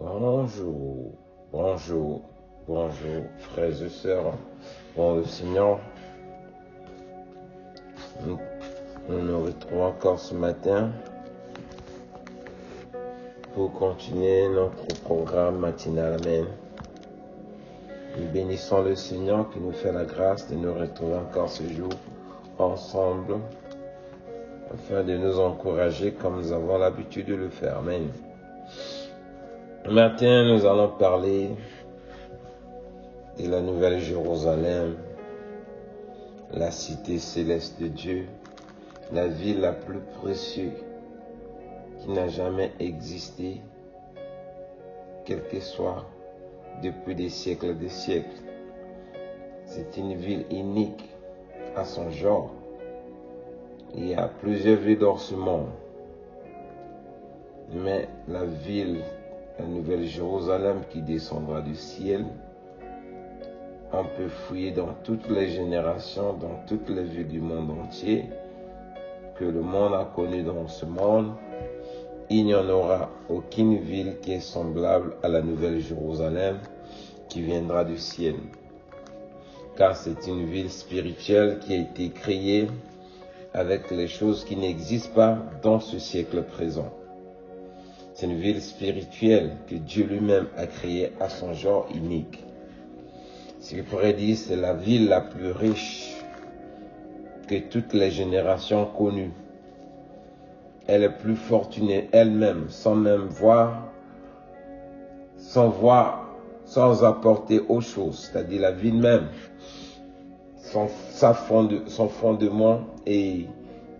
Bonjour, bonjour, bonjour, frères et sœurs. Bon, le Seigneur, nous retrouvons encore ce matin pour continuer notre programme matinal. Amen. Nous bénissons le Seigneur qui nous fait la grâce de nous retrouver encore ce jour ensemble afin de nous encourager comme nous avons l'habitude de le faire. Amen. Ce matin, nous allons parler de la Nouvelle Jérusalem, la cité céleste de Dieu, la ville la plus précieuse qui n'a jamais existé, quel que soit depuis des siècles et des siècles. C'est une ville unique à son genre. Il y a plusieurs villes dans ce monde, mais la ville, la Nouvelle Jérusalem qui descendra du ciel, on peut fouiller dans toutes les générations, dans toutes les villes du monde entier, que le monde a connu dans ce monde. Il n'y en aura aucune ville qui est semblable à la Nouvelle Jérusalem qui viendra du ciel. Car c'est une ville spirituelle qui a été créée avec les choses qui n'existent pas dans ce siècle présent. C'est une ville spirituelle que Dieu lui-même a créée à son genre unique. Ce qu'il pourrait dire, c'est la ville la plus riche que toutes les générations connues. Elle est plus fortunée elle-même, sans même voir, sans apporter autre chose, c'est-à-dire la ville même, son fondement et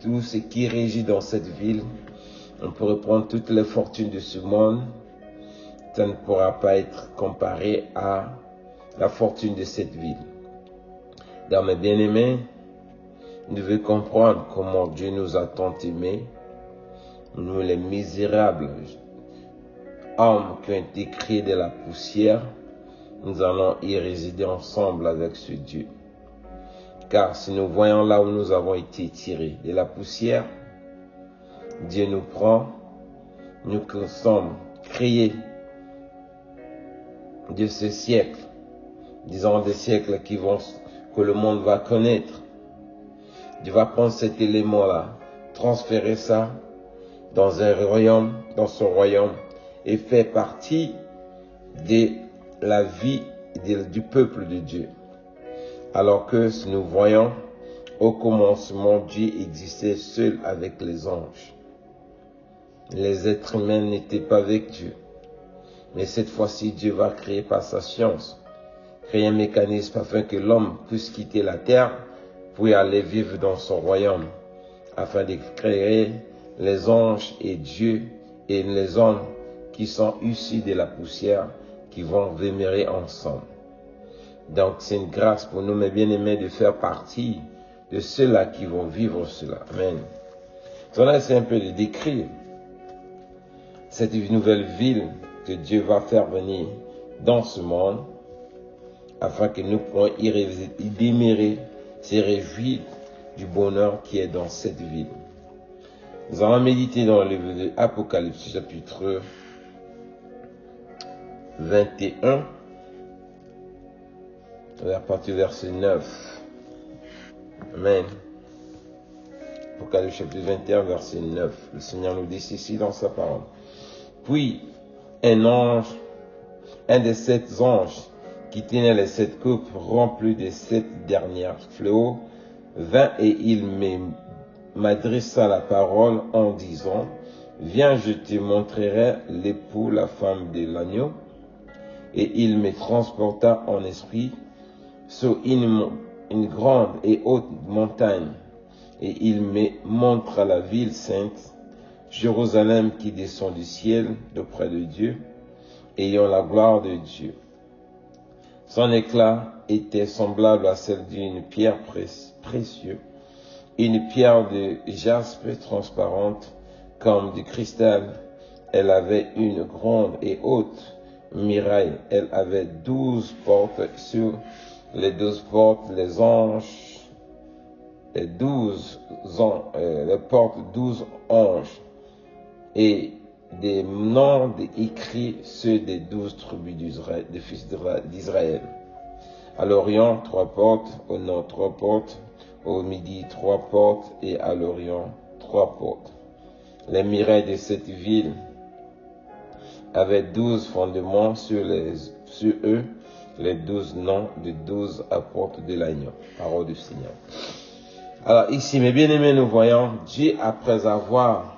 tout ce qui régit dans cette ville. On pourrait prendre toutes les fortunes de ce monde, ça ne pourra pas être comparé à la fortune de cette ville. Dans mes bien-aimés, nous devons comprendre comment Dieu nous a tant aimés, nous les misérables hommes qui ont été créés de la poussière, nous allons y résider ensemble avec ce Dieu. Car si nous voyons là où nous avons été tirés de la poussière, Dieu nous prend, nous qui sommes créés de ce siècle, disons des siècles que le monde va connaître. Dieu va prendre cet élément-là, transférer ça dans un royaume, dans son royaume, et faire partie de la vie du peuple de Dieu. Alors que si nous voyons, au commencement, Dieu existait seul avec les anges. Les êtres humains n'étaient pas avec Dieu. Mais cette fois-ci, Dieu va créer par sa science, créer un mécanisme afin que l'homme puisse quitter la terre pour aller vivre dans son royaume, afin de créer les anges et Dieu et les hommes qui sont issus de la poussière, qui vont demeurer ensemble. Donc c'est une grâce pour nous, mes bien-aimés, de faire partie de ceux-là qui vont vivre cela. Amen. Cela, c'est un peu de décrire cette nouvelle ville que Dieu va faire venir dans ce monde, afin que nous puissions y demeurer, se réjouir du bonheur qui est dans cette ville. Nous allons méditer dans le livre de Apocalypse, chapitre 21, à partir du verset 9. Amen. Apocalypse chapitre 21, verset 9. Le Seigneur nous dit ceci dans sa parole. Puis, un des 7 anges qui tenait les 7 coupes remplies des 7 dernières fléaux, vint et il m'adressa la parole en disant, viens, je te montrerai l'époux, la femme de l'agneau. Et il me transporta en esprit sur une grande et haute montagne. Et il me montra la ville sainte, Jérusalem qui descend du ciel d'auprès de Dieu, ayant la gloire de Dieu. Son éclat était semblable à celle d'une pierre précieuse, une pierre de jaspe transparente comme du cristal. Elle avait une grande et haute muraille. Elle avait 12 portes. Sur les 12 portes, les portes 12 anges. Et des noms écrits ceux des 12 tribus des fils d'Israël. À l'Orient, 3 portes, au nord 3 portes, au midi 3 portes et à l'Orient 3 portes. Les murailles de cette ville avaient 12 fondements sur eux, les 12 noms des 12 apôtres de l'agneau. Parole du Seigneur. Alors ici, mes bien-aimés, nous voyons Dieu, après avoir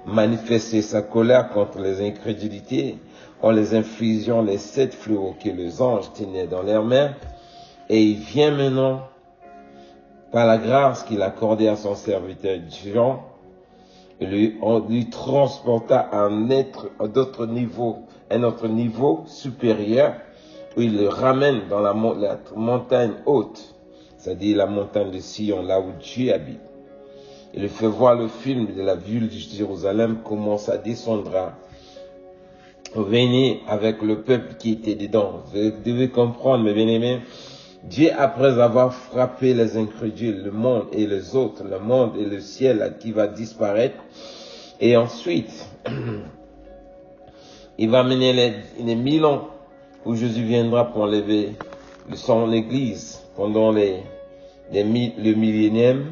manifesté sa colère contre les incrédulités, en les infligeant les 7 fléaux que les anges tenaient dans leurs mains, et il vient maintenant, par la grâce qu'il accordait à son serviteur Jean, on lui transporta à un autre niveau supérieur, où il le ramène dans la montagne haute, c'est-à-dire la montagne de Sion, là où Dieu habite. Il lui fait voir le film de la ville de Jérusalem, comment ça descendra. Venez avec le peuple qui était dedans. Vous devez comprendre, mes bien-aimés, Dieu, après avoir frappé les incrédules, le monde et les autres, le monde et le ciel qui va disparaître, et ensuite, il va mener les 1000 ans où Jésus viendra pour enlever son église pendant le millénium,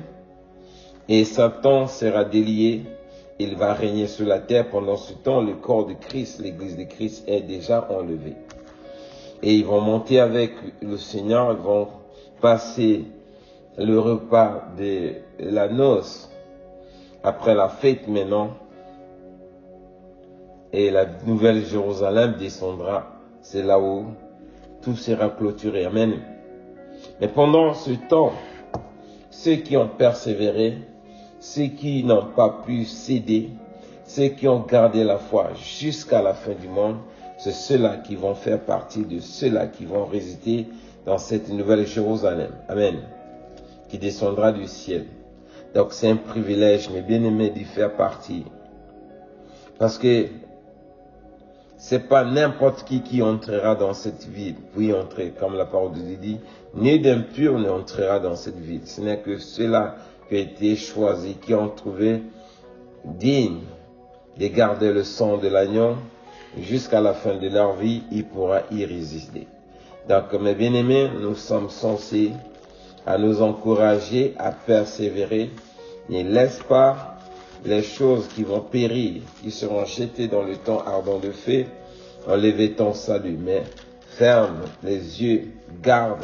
et Satan sera délié, il va régner sur la terre. Pendant ce temps, le corps de Christ, l'église de Christ est déjà enlevé. Et ils vont monter avec le Seigneur, ils vont passer le repas de la noce après la fête maintenant. Et la nouvelle Jérusalem descendra. C'est là où tout sera clôturé. Amen. Mais pendant ce temps, ceux qui ont persévéré, ceux qui n'ont pas pu céder, ceux qui ont gardé la foi jusqu'à la fin du monde, c'est ceux-là qui vont faire partie de ceux-là qui vont résider dans cette nouvelle Jérusalem. Amen. Qui descendra du ciel. Donc c'est un privilège, mes bien-aimés, d'y faire partie. Parce que c'est pas n'importe qui entrera dans cette ville. Oui, entrer, comme la parole de Dieu dit, ni d'impur ne entrera dans cette ville. Ce n'est que ceux-là qui ont été choisis, qui ont trouvé digne de garder le sang de l'agneau jusqu'à la fin de leur vie, il pourra y résister. Donc, mes bien-aimés, nous sommes censés à nous encourager à persévérer. Ne laisse pas les choses qui vont périr, qui seront jetées dans le temps ardent de feu, enlever ton salut. Mais ferme les yeux, garde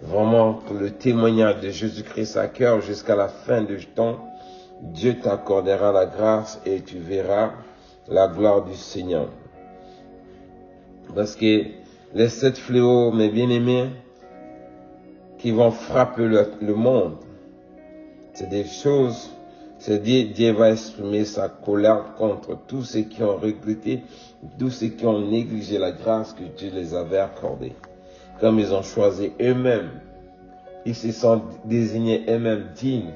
vraiment le témoignage de Jésus-Christ à cœur jusqu'à la fin du temps. Dieu t'accordera la grâce et tu verras la gloire du Seigneur. Parce que les 7 fléaux, mes bien-aimés, qui vont frapper le monde, c'est des choses, c'est Dieu va exprimer sa colère contre tous ceux qui ont regretté, tous ceux qui ont négligé la grâce que Dieu les avait accordée. Comme ils ont choisi eux-mêmes, ils se sont désignés eux-mêmes dignes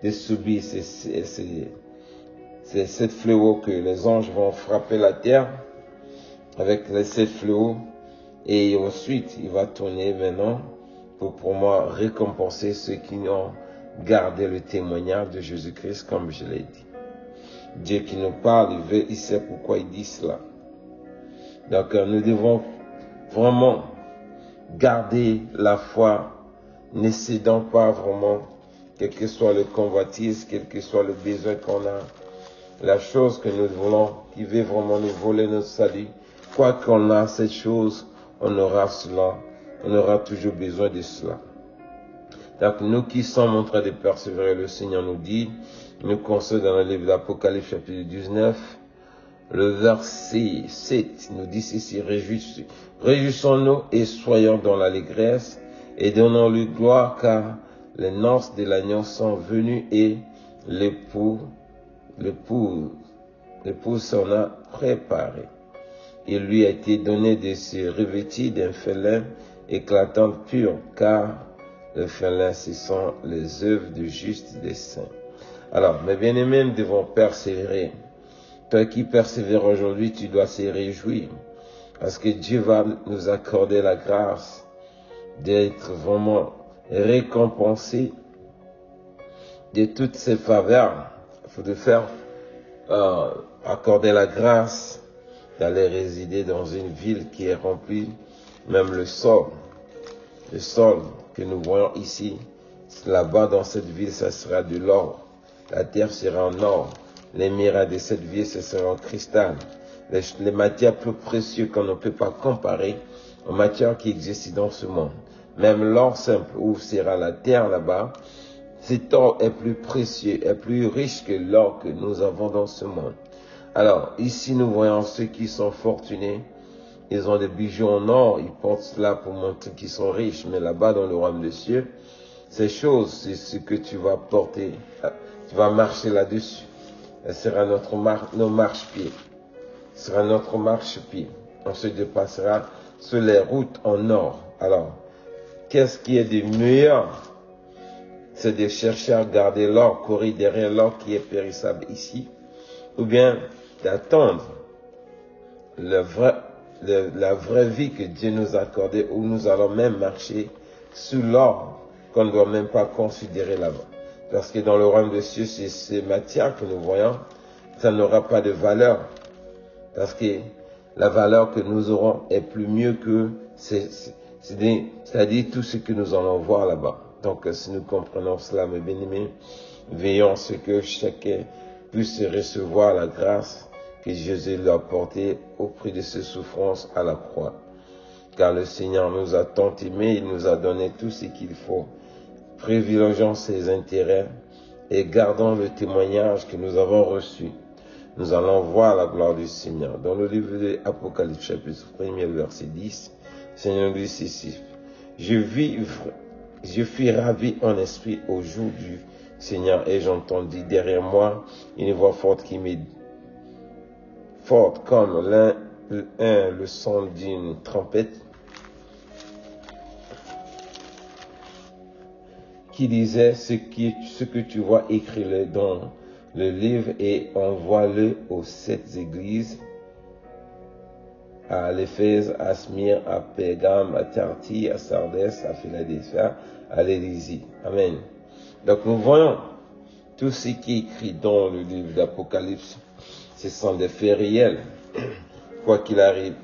de subir ces 7 fléaux que les anges vont frapper la terre avec les 7 fléaux, et ensuite il va tourner maintenant pour moi récompenser ceux qui ont gardé le témoignage de Jésus-Christ, comme je l'ai dit. Dieu qui nous parle, il sait pourquoi il dit cela. Donc nous devons vraiment garder la foi, ne cédant pas vraiment, quel que soit le convoitise, quel que soit le besoin qu'on a, la chose que nous voulons, qui veut vraiment nous voler notre salut. Quoi qu'on a cette chose, on aura cela, on aura toujours besoin de cela. Donc nous qui sommes en train de persévérer, le Seigneur nous dit, nous conseille dans le livre d'Apocalypse chapitre 19, le verset 7 nous dit ceci: réjouissons-nous et soyons dans l'allégresse et donnons-lui gloire, car les noces de l'agneau sont venues et l'époux s'en a préparé. Il lui a été donné de se revêtir d'un félin éclatant pur, car le félin, ce sont les œuvres de juste des saints. Alors, mes bien-aimés, nous devons persévérer. Toi qui persévères aujourd'hui, tu dois se réjouir, parce que Dieu va nous accorder la grâce d'être vraiment récompensé de toutes ces faveurs. Il faut de faire accordé la grâce d'aller résider dans une ville qui est remplie, même le sol que nous voyons ici, là-bas dans cette ville, ça sera de l'or. La terre sera en or. Les miracles de cette ville, ce sera en cristal. Les matières plus précieuses qu'on ne peut pas comparer aux matières qui existent dans ce monde. Même l'or simple, où sera la terre là-bas, cet or est plus précieux, est plus riche que l'or que nous avons dans ce monde. Alors, ici, nous voyons ceux qui sont fortunés. Ils ont des bijoux en or, ils portent cela pour montrer qu'ils sont riches. Mais là-bas, dans le royaume des cieux, ces choses, c'est ce que tu vas porter. Tu vas marcher là-dessus. Ce sera nos marche-pieds. Ce sera notre marche-pied. On se dépassera sur les routes en or. Alors, qu'est-ce qui est de meilleur? C'est de chercher à garder l'or, courir derrière l'or qui est périssable ici, ou bien d'attendre la vraie vie que Dieu nous a accordée, où nous allons même marcher sous l'or qu'on ne doit même pas considérer là-bas. Parce que dans le royaume des cieux, ces matières que nous voyons, ça n'aura pas de valeur. Parce que la valeur que nous aurons est plus mieux que, c'est-à-dire tout ce que nous allons voir là-bas. Donc, si nous comprenons cela, mes bien-aimés, veillons à ce que chacun puisse recevoir la grâce que Jésus lui a apportée au prix de ses souffrances à la croix. Car le Seigneur nous a tant aimés, il nous a donné tout ce qu'il faut. Privilégions ses intérêts et gardons le témoignage que nous avons reçu. Nous allons voir la gloire du Seigneur. Dans le livre de l'Apocalypse, chapitre 1er, verset 10, le Seigneur dit ceci: Je fus ravi en esprit au jour du Seigneur et j'entendis derrière moi une voix forte qui me forte comme le son d'une trompette, qui disait ce que tu vois, écris-le dans le livre et envoie-le aux 7 églises, à l'Éphèse, à Smyrne, à Pergame, à Thyatire, à Sardis, à Philadelphie, à l'Élysie. Amen. Donc nous voyons tout ce qui est écrit dans le livre d'Apocalypse. Ce sont des faits réels. Quoi qu'il arrive,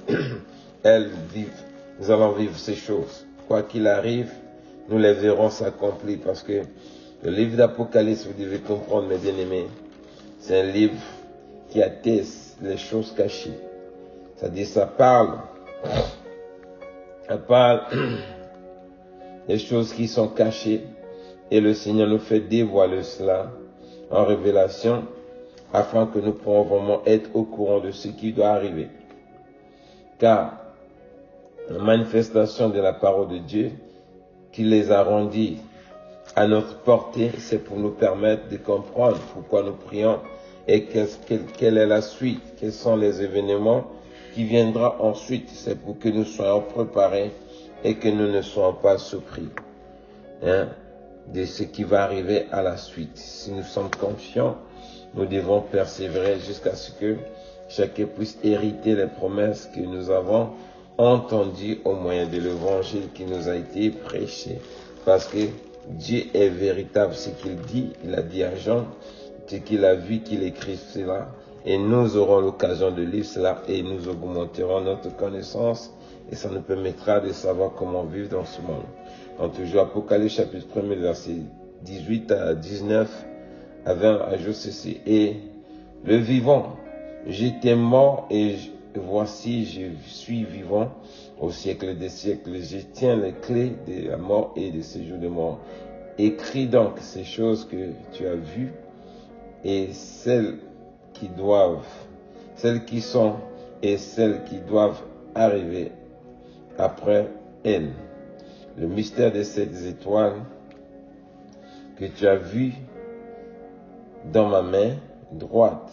nous allons vivre ces choses. Quoi qu'il arrive, nous les verrons s'accomplir parce que le livre d'Apocalypse, vous devez comprendre, mes bien-aimés, c'est un livre qui atteste les choses cachées. C'est-à-dire, ça parle des choses qui sont cachées et le Seigneur nous fait dévoiler cela en révélation afin que nous pourrons vraiment être au courant de ce qui doit arriver. Car la manifestation de la parole de Dieu qui les a rendus à notre portée, c'est pour nous permettre de comprendre pourquoi nous prions et quelle est la suite, quels sont les événements qui viendront ensuite. C'est pour que nous soyons préparés et que nous ne soyons pas surpris de ce qui va arriver à la suite. Si nous sommes confiants, nous devons persévérer jusqu'à ce que chacun puisse hériter les promesses que nous avons entendues au moyen de l'évangile qui nous a été prêché. Parce que Dieu est véritable, ce qu'il dit, il a dit à Jean, ce qu'il a vu, qu'il écrit cela. Et nous aurons l'occasion de lire cela et nous augmenterons notre connaissance et ça nous permettra de savoir comment vivre dans ce monde. Donc toujours Apocalypse chapitre 1er verset 18 à 19 à 20 ajoute ceci: et le vivant, j'étais mort et voici je suis vivant au siècle des siècles, je tiens les clés de la mort et des séjours de mort. Écris donc ces choses que tu as vues et celles qui sont et celles qui doivent arriver après elles. Le mystère de ces étoiles que tu as vues dans ma main droite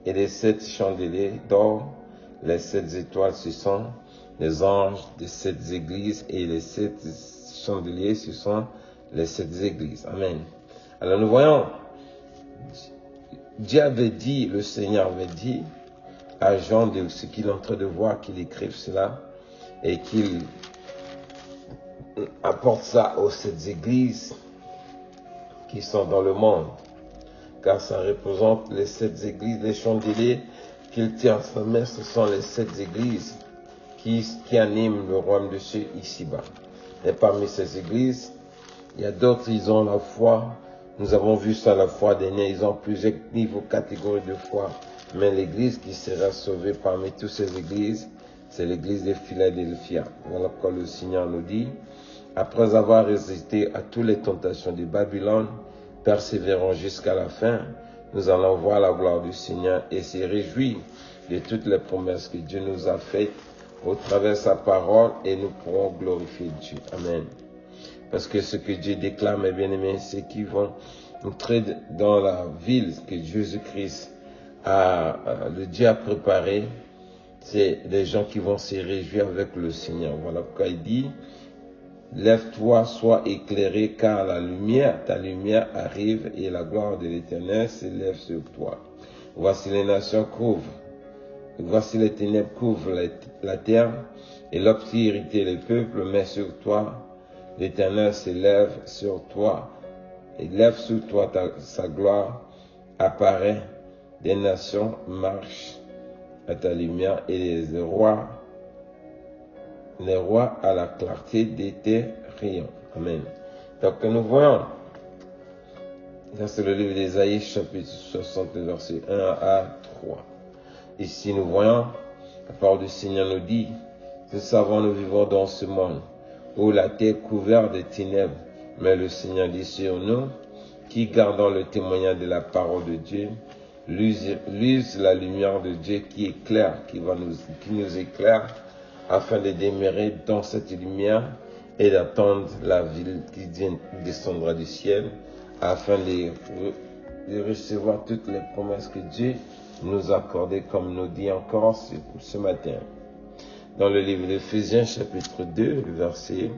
et les 7 chandeliers d'or. Les 7 étoiles, ce sont les anges des 7 églises et les 7 chandeliers, ce sont les 7 églises. Amen. Alors nous voyons, Dieu avait dit, le Seigneur avait dit à Jean de ce qu'il est en train de voir, qu'il écrive cela et qu'il apporte ça aux 7 églises qui sont dans le monde. car ça représente les 7 églises. Les chandeliers qu'il tient en sa main, ce sont les 7 églises qui animent le royaume de Dieu ici-bas. Et parmi ces églises, il y a d'autres, ils ont la foi. Nous avons vu ça, la foi des nés. Ils ont plusieurs niveaux, catégories de foi. Mais l'église qui sera sauvée parmi toutes ces églises, c'est l'église de Philadelphia. Voilà pourquoi le Seigneur nous dit, après avoir résisté à toutes les tentations de Babylone, persévérons jusqu'à la fin, nous allons voir la gloire du Seigneur et se réjouir de toutes les promesses que Dieu nous a faites au travers de sa parole et nous pourrons glorifier Dieu. Amen. Parce que ce que Dieu déclare, mes bien-aimés, c'est qu'ils vont entrer dans la ville que Jésus-Christ le Dieu a préparée. C'est des gens qui vont se réjouir avec le Seigneur. Voilà pourquoi il dit, lève-toi, sois éclairé, car ta lumière arrive et la gloire de l'Éternel s'élève sur toi. Voici les nations voici les ténèbres couvrent la terre et l'obscurité les peuples, mais sur toi, l'Éternel s'élève sur toi et lève sur toi sa gloire, apparaît, des nations marchent à ta lumière et les rois à la clarté de tes rayons. Amen. Donc nous voyons, ça c'est le livre d'Ésaïe chapitre 60 verset 1 à 3. Ici nous voyons, la parole du Seigneur nous dit, nous savons, nous vivons dans ce monde où la terre est couverte de ténèbres, mais le Seigneur dit sur nous, qui gardons le témoignage de la parole de Dieu, lise la lumière de Dieu qui éclaire, qui nous éclaire, afin de demeurer dans cette lumière et d'attendre la ville qui descendra du ciel, afin de recevoir toutes les promesses que Dieu nous a accordées, comme nous dit encore ce matin. Dans le livre d'Éphésiens chapitre 2, verset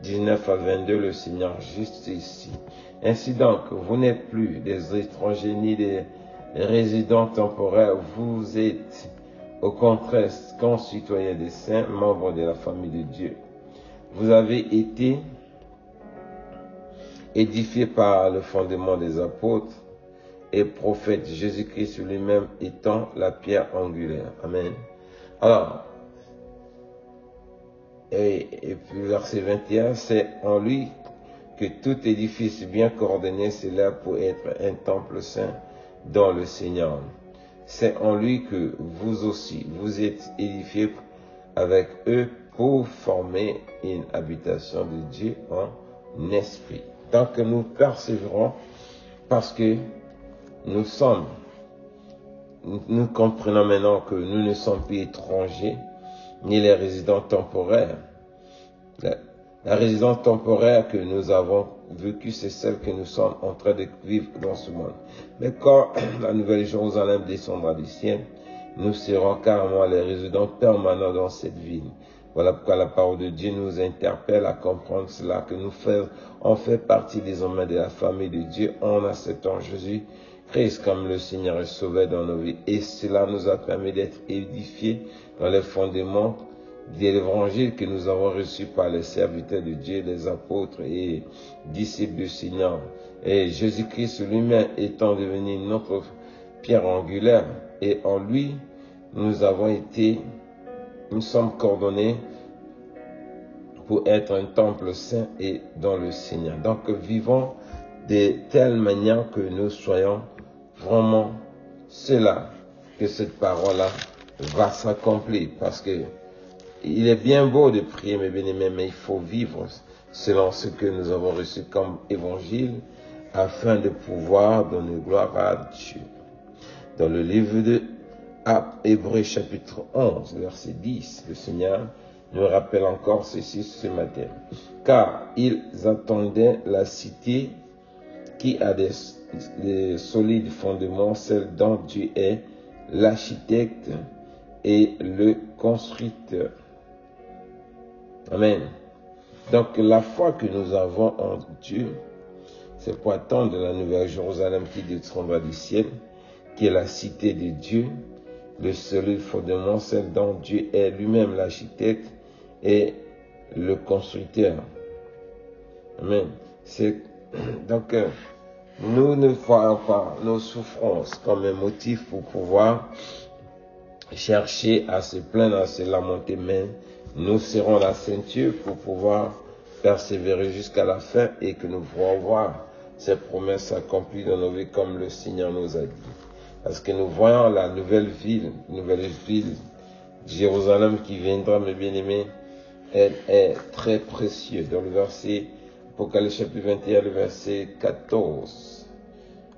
19 à 22, le Seigneur juste ici. Ainsi donc, vous n'êtes plus des étrangers ni des résidents temporaires, vous êtes au contraire concitoyens des saints, membres de la famille de Dieu. Vous avez été édifiés par le fondement des apôtres et prophètes, Jésus-Christ lui-même étant la pierre angulaire. Amen. Alors, et puis verset 21, c'est en lui que tout édifice bien coordonné s'élève pour être un temple saint dans le Seigneur. C'est en lui que vous aussi, vous êtes édifiés avec eux pour former une habitation de Dieu en esprit. Donc nous persévérons parce que nous comprenons maintenant que nous ne sommes plus étrangers, ni les résidents temporaires. La résidence temporaire que nous avons vécue, c'est celle que nous sommes en train de vivre dans ce monde. Mais quand la nouvelle Jérusalem descendra du ciel, nous serons carrément les résidents permanents dans cette ville. Voilà pourquoi la parole de Dieu nous interpelle à comprendre cela, que on fait partie désormais de la famille de Dieu en acceptant Jésus-Christ comme le Seigneur et Sauveur dans nos vies. Et cela nous a permis d'être édifiés dans les fondements de l'évangile que nous avons reçu par les serviteurs de Dieu, les apôtres et disciples du Seigneur. Et Jésus-Christ lui-même étant devenu notre pierre angulaire, et en lui, nous sommes coordonnés pour être un temple saint et dans le Seigneur. Donc vivons de telle manière que nous soyons vraiment cela, que cette parole-là va s'accomplir, parce que il est bien beau de prier, mes bien-aimés, mais il faut vivre selon ce que nous avons reçu comme évangile, afin de pouvoir donner gloire à Dieu. Dans le livre de Hébreux chapitre 11, verset 10, le Seigneur nous rappelle encore ceci ce matin. Car ils attendaient la cité qui a des solides fondements, celle dont Dieu est l'architecte et le constructeur. Amen. Donc la foi que nous avons en Dieu, c'est pour attendre la nouvelle Jérusalem qui descendra du ciel, qui est la cité de Dieu, le solide fondement, celle dont Dieu est lui-même l'architecte et le constructeur. Amen. Donc Nous ne voyons pas nos souffrances comme un motif pour pouvoir chercher à se plaindre, à se lamenter, mais nous serons la ceinture pour pouvoir persévérer jusqu'à la fin et que nous pourrons voir ces promesses accomplies dans nos vies comme le Seigneur nous a dit. Parce que nous voyons la nouvelle ville, Jérusalem qui viendra, mes bien-aimés, elle est très précieuse. Dans le verset, Apocalypse chapitre 21, le verset 14,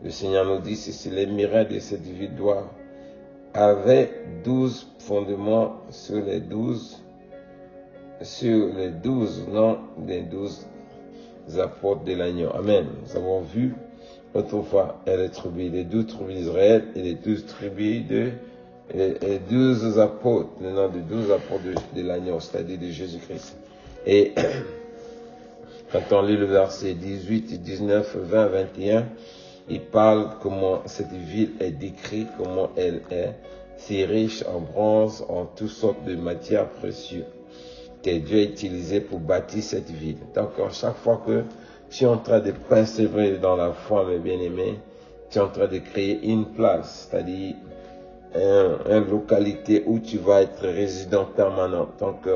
le Seigneur nous dit, c'est les miracles de cette ville doit avec 12 fondements sur les 12 noms des 12 apôtres de l'agneau. Amen. Nous avons vu autrefois les 12 tribus d'Israël et les 12 tribus les 12 apôtres, le nom de 12 apôtres de l'agneau, c'est-à-dire de Jésus-Christ. Et quand on lit le verset 18, 19, 20, 21, il parle comment cette ville est décrite, comment elle est si riche en bronze, en toutes sortes de matières précieuses que Dieu a utilisé pour bâtir cette ville. Donc, chaque fois que tu es en train de persévérer dans la foi, mes bien-aimés, tu es en train de créer une place, c'est-à-dire une localité où tu vas être résident permanent. Donc,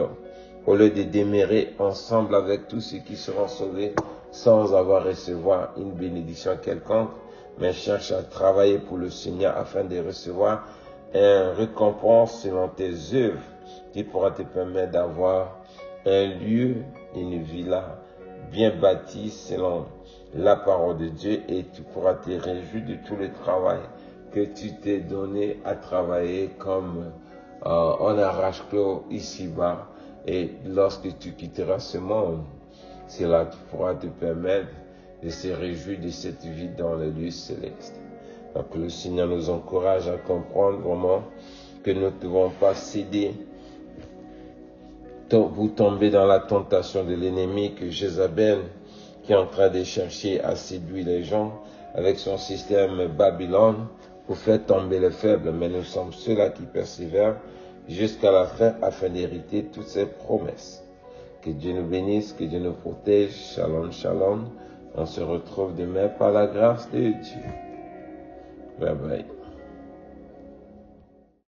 au lieu de demeurer ensemble avec tous ceux qui seront sauvés sans avoir recevoir une bénédiction quelconque, mais cherche à travailler pour le Seigneur afin de recevoir une récompense selon tes œuvres qui pourra te permettre d'avoir un lieu, une villa bien bâtie selon la parole de Dieu et tu pourras te réjouir de tout le travail que tu t'es donné à travailler comme en arrache-clos ici-bas. Et lorsque tu quitteras ce monde, cela pourra te permettre de se réjouir de cette vie dans les lieux célestes. Donc le Seigneur nous encourage à comprendre vraiment que nous ne devons pas céder vous tomber dans la tentation de l'ennemi, que Jézabel, qui est en train de chercher à séduire les gens avec son système Babylone pour faire tomber les faibles. Mais nous sommes ceux-là qui persévèrent jusqu'à la fin afin d'hériter toutes ces promesses. Que Dieu nous bénisse, que Dieu nous protège. Shalom, shalom. On se retrouve demain par la grâce de Dieu. Bye bye.